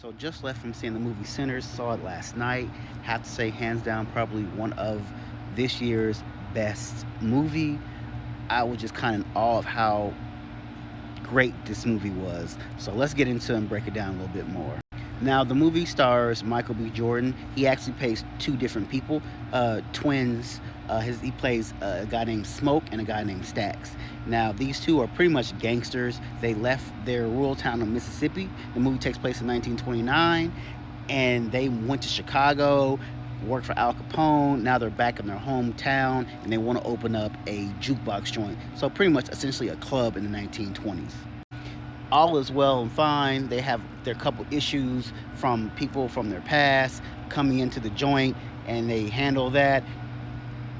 So just left from seeing the movie Sinners, saw it last night. Have to say, hands down, probably one of this year's best movie. I was just kind of in awe of how great this movie was. So let's get into it and break it down a little bit more. Now, the movie stars Michael B. Jordan. He actually plays two different people, twins. He plays a guy named Smoke and a guy named Stacks. Now, these two are pretty much gangsters. They left their rural town of Mississippi. The movie takes place in 1929, and they went to Chicago, worked for Al Capone. Now they're back in their hometown, and they want to open up a jukebox joint. So pretty much, essentially, a club in the 1920s. All is well and fine. They have their couple issues from people from their past coming into the joint, and they handle that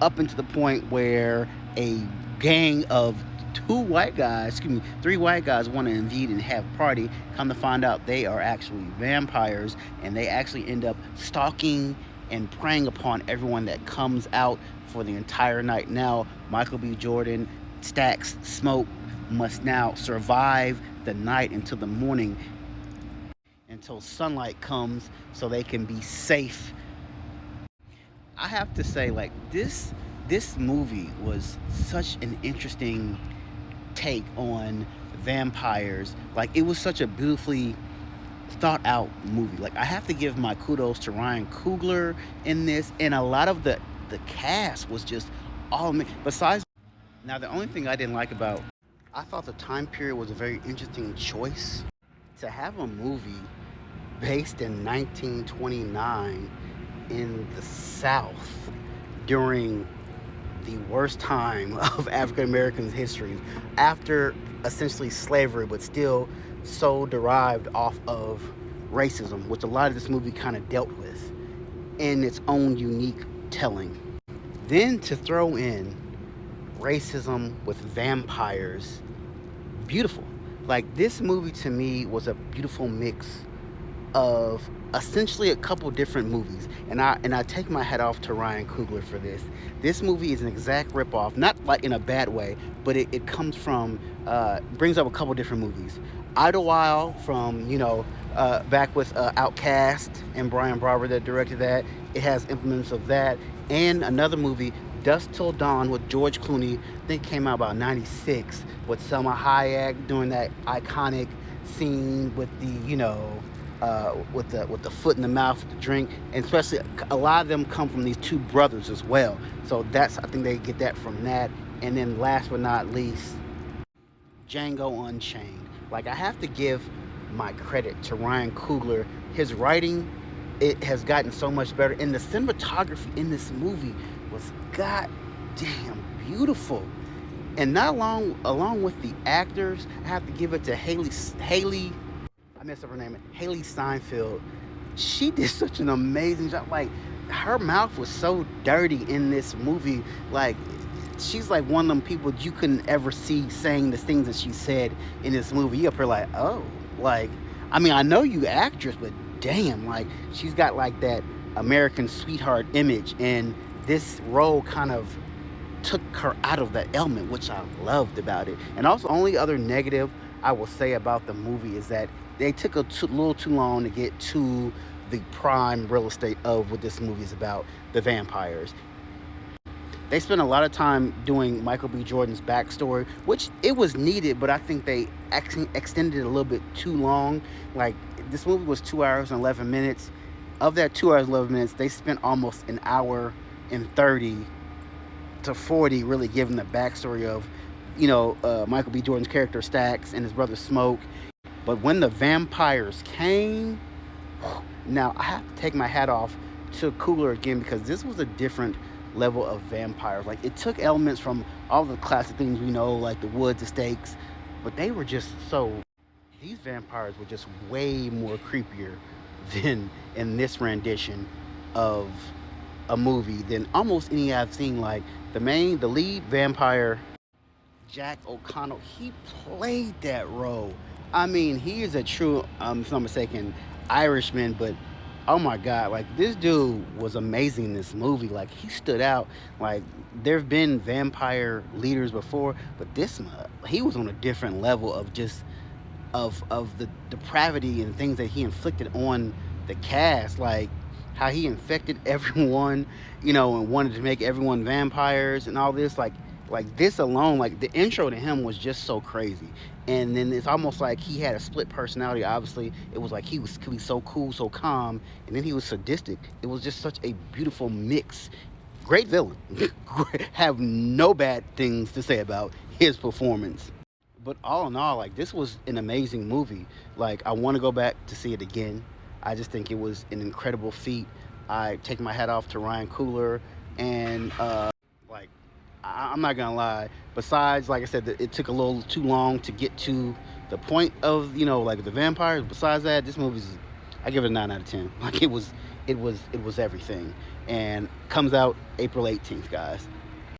up into the point where a gang of three white guys want to invade and have a party. Come to find out, they are actually vampires, and they actually end up stalking and preying upon everyone that comes out for the entire night. Now, Michael B. Jordan, Stacks, Smoke must now survive the night until the morning, until sunlight comes, so they can be safe. I have to say, like, this movie was such an interesting take on vampires. Like, it was such a beautifully thought out movie. Like, I have to give my kudos to Ryan Coogler in this, and a lot of the cast was just besides. Now, the only thing I didn't like about, I thought the time period was a very interesting choice to have a movie based in 1929 in the South during the worst time of African Americans' history, after essentially slavery, but still so derived off of racism, which a lot of this movie kind of dealt with in its own unique telling. Then to throw in racism with vampires, beautiful. Like, this movie to me was a beautiful mix of essentially a couple different movies, and I take my hat off to Ryan Coogler for this. This movie is an exact ripoff, not like in a bad way, but it comes from brings up a couple different movies. Idlewild from back with Outcast and Brian Barber that directed that. It has implements of that, and another movie, Dusk Till Dawn, with George Clooney. I think came out about '96, with Selma Hayek doing that iconic scene with the foot in the mouth with the drink, and especially a lot of them come from these two brothers as well. So I think they get that from that. And then last but not least, Django Unchained. Like, I have to give my credit to Ryan Coogler. His writing, it has gotten so much better, and the cinematography in this movie was goddamn beautiful. And not along with the actors, I have to give it to Haley. I messed up her name. Haley Steinfeld. She did such an amazing job. Like, her mouth was so dirty in this movie. Like, she's like one of them people you couldn't ever see saying the things that she said in this movie. You up here like, oh, like, I mean, I know you actress, but damn, like, she's got like that American sweetheart image, and this role kind of took her out of that element, which I loved about it. And also, only other negative I will say about the movie is that they took a little too long to get to the prime real estate of what this movie is about, the vampires. They spent a lot of time doing Michael B. Jordan's backstory, which it was needed, but I think they extended it a little bit too long. Like, this movie was 2 hours and 11 minutes. Of that 2 hours and 11 minutes, they spent almost an hour and 30 to 40 really giving the backstory of, Michael B. Jordan's character Stacks and his brother Smoke. But when the vampires came, now I have to take my hat off to Coogler again, because this was a different level of vampires. Like, it took elements from all the classic things we know, like the Woods, the Stakes, but they were just these vampires were just way more creepier than in this rendition of a movie than almost any I've seen. Like, the lead vampire, Jack O'Connell, he played that role. I mean, he is a true, if I'm not mistaken, Irishman, but oh my God, like, this dude was amazing in this movie. Like, he stood out. Like, there have been vampire leaders before, but he was on a different level of just of the depravity and things that he inflicted on the cast, like how he infected everyone, and wanted to make everyone vampires and all this, like this alone, like the intro to him was just so crazy. And then it's almost like he had a split personality. Obviously, it was like he was could be so cool, so calm, and then he was sadistic. It was just such a beautiful mix. Great villain. Have no bad things to say about his performance. But all in all, like this was an amazing movie. Like I want to go back to see it again. I just think it was an incredible feat. I take my hat off to Ryan Coogler, and like I'm not gonna lie. Besides, like I said, it took a little too long to get to the point of like the vampires. Besides that, this movie's I give it a 9 out of 10. Like it was everything, and comes out April 18th, guys.